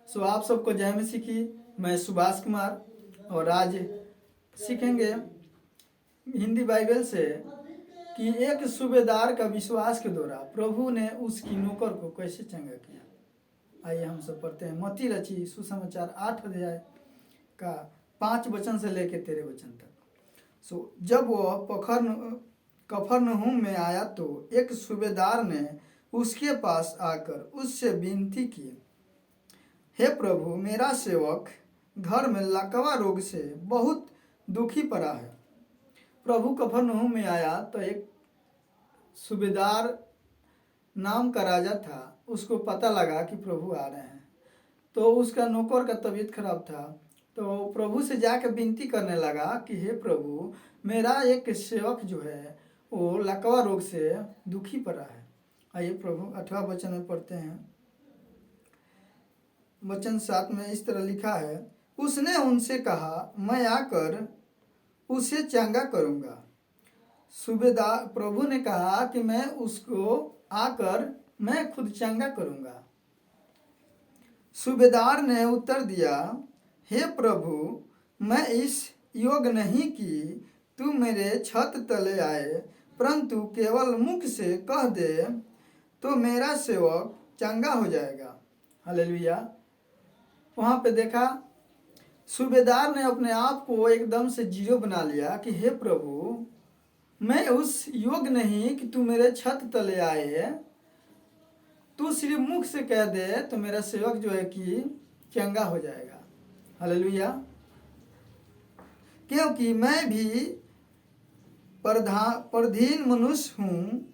सो आप सबको जय मसीह की। मैं सुभाष कुमार और आज सीखेंगे हिंदी बाइबल से कि एक सूबेदार का विश्वास के द्वारा प्रभु ने उसकी नौकर को कैसे चंगा किया। आइए हम सब पढ़ते हैं मत्ती रची सुसमाचार 8 अध्याय का 5 वचन से लेकर 13 वचन तक। सो जब वह कफरनहूम में आया तो एक सूबेदार ने उसके पास आकर उससे विनती की, हे प्रभु, मेरा सेवक घर में लकवा रोग से बहुत दुखी पड़ा है। प्रभु कफरनहूम में आया तो एक सूबेदार नाम का राजा था, उसको पता लगा कि प्रभु आ रहे हैं। तो उसका नौकर का तबीयत खराब था, तो प्रभु से जाकर विनती करने लगा कि हे प्रभु, मेरा एक सेवक जो है वो लकवा रोग से दुखी पड़ा है। आइए प्रभु 8वां वचन में पढ़ते हैं। वचन 7 में इस तरह लिखा है, उसने उनसे कहा, मैं आकर उसे चंगा करूंगा। सूबेदार प्रभु ने कहा कि मैं उसको आकर मैं खुद चंगा करूंगा। सूबेदार ने उत्तर दिया, हे प्रभु, मैं इस योग्य नहीं कि तू मेरे छत तले आए, परंतु केवल मुख से कह दे तो मेरा सेवक चंगा हो जाएगा। हालेलुया। वहाँ पे देखा सूबेदार ने अपने आप को एकदम से जीरो बना लिया कि हे प्रभु, मैं उस योग्य नहीं कि तू मेरे छत तले आए, तू सिर्फ मुख से कह दे तो मेरा सेवक जो है कि चंगा हो जाएगा। हालेलुया। क्योंकि मैं भी परधीन मनुष्य हूँ,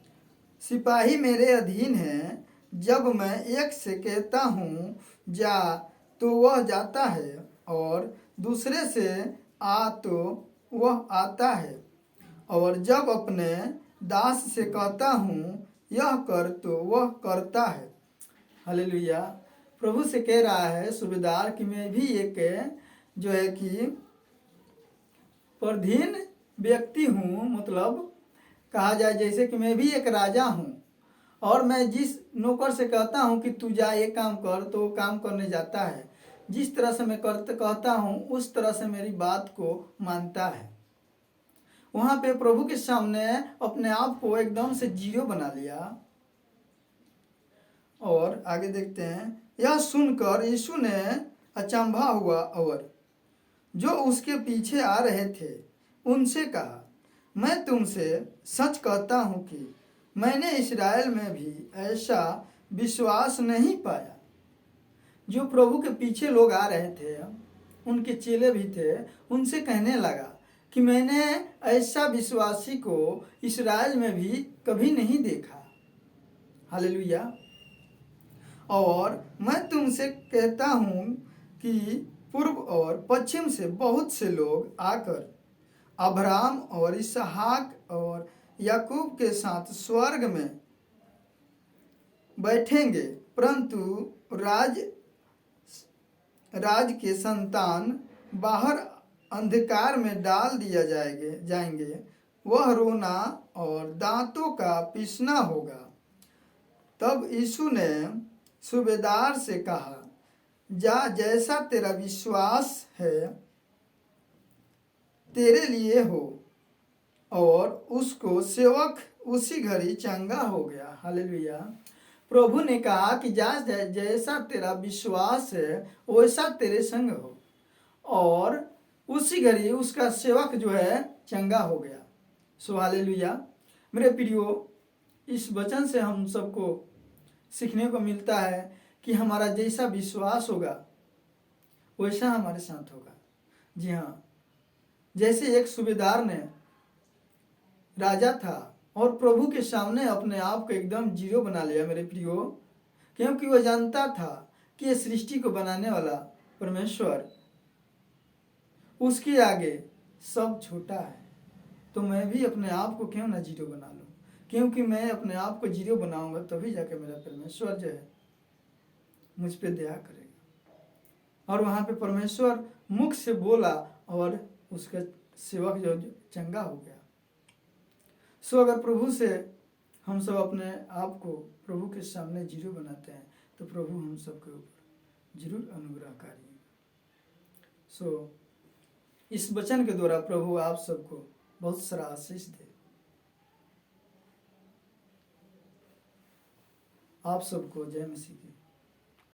सिपाही मेरे अधीन है। जब मैं एक से कहता हूँ जा तो वह जाता है, और दूसरे से आ तो वह आता है, और जब अपने दास से कहता हूँ यह कर तो वह करता है। हालेलुया। प्रभु से कह रहा है सूबेदार कि मैं भी एक जो है कि परधीन व्यक्ति हूँ, मतलब कहा जाए जैसे कि मैं भी एक राजा हूँ, और मैं जिस नौकर से कहता हूँ कि तू जा ये काम कर तो वो काम करने जाता है। जिस तरह से मैं कहता हूँ उस तरह से मेरी बात को मानता है। वहाँ पे प्रभु के सामने अपने आप को एकदम से जीरो बना लिया। और आगे देखते हैं, यह सुनकर यीशु ने अचंभा हुआ और जो उसके पीछे आ रहे थे उनसे कहा, मैं तुमसे सच कहता हूँ कि मैंने इस्राएल में भी ऐसा विश्वास नहीं पाया। जो प्रभु के पीछे लोग आ रहे थे, उनके चेले भी थे, उनसे कहने लगा कि मैंने ऐसा विश्वासी को इस्राएल में भी कभी नहीं देखा। हालेलुया। और मैं तुमसे कहता हूँ कि पूर्व और पश्चिम से बहुत से लोग आकर अब्राहम और इसहाक और याकूब के साथ स्वर्ग में बैठेंगे, परंतु राज के संतान बाहर अंधकार में डाल दिया जाएंगे। वह रोना और दांतों का पीसना होगा। तब यीशु ने सूबेदार से कहा, जा, जैसा तेरा विश्वास है तेरे लिए हो। और उसको सेवक उसी घड़ी चंगा हो गया। हालेलुया। प्रभु ने कहा कि जा, जैसा तेरा विश्वास है वैसा तेरे संग हो, और उसी घड़ी उसका सेवक जो है चंगा हो गया। सो हालेलुया। मेरे प्रियो, इस वचन से हम सबको सीखने को मिलता है कि हमारा जैसा विश्वास होगा वैसा हमारे साथ होगा। जी हाँ, जैसे एक सूबेदार ने राजा था और प्रभु के सामने अपने आप को एकदम जीरो बना लिया मेरे प्रियो, क्योंकि वह जानता था कि ये सृष्टि को बनाने वाला परमेश्वर, उसके आगे सब छोटा है। तो मैं भी अपने आप को क्यों ना जीरो बना लूं, क्योंकि मैं अपने आप को जीरो बनाऊंगा तभी जाके मेरा परमेश्वर जो है मुझ पे दया करेगा। और वहाँ पे परमेश्वर मुख से बोला और उसका सेवक जो चंगा हो गया। सो अगर प्रभु से हम सब अपने आप को प्रभु के सामने जीरो बनाते हैं तो प्रभु हम सबके ऊपर जरूर अनुग्रहकारी है। सो इस वचन के द्वारा प्रभु आप सबको बहुत सारा आशीष दे। आप सबको जय मसीह की।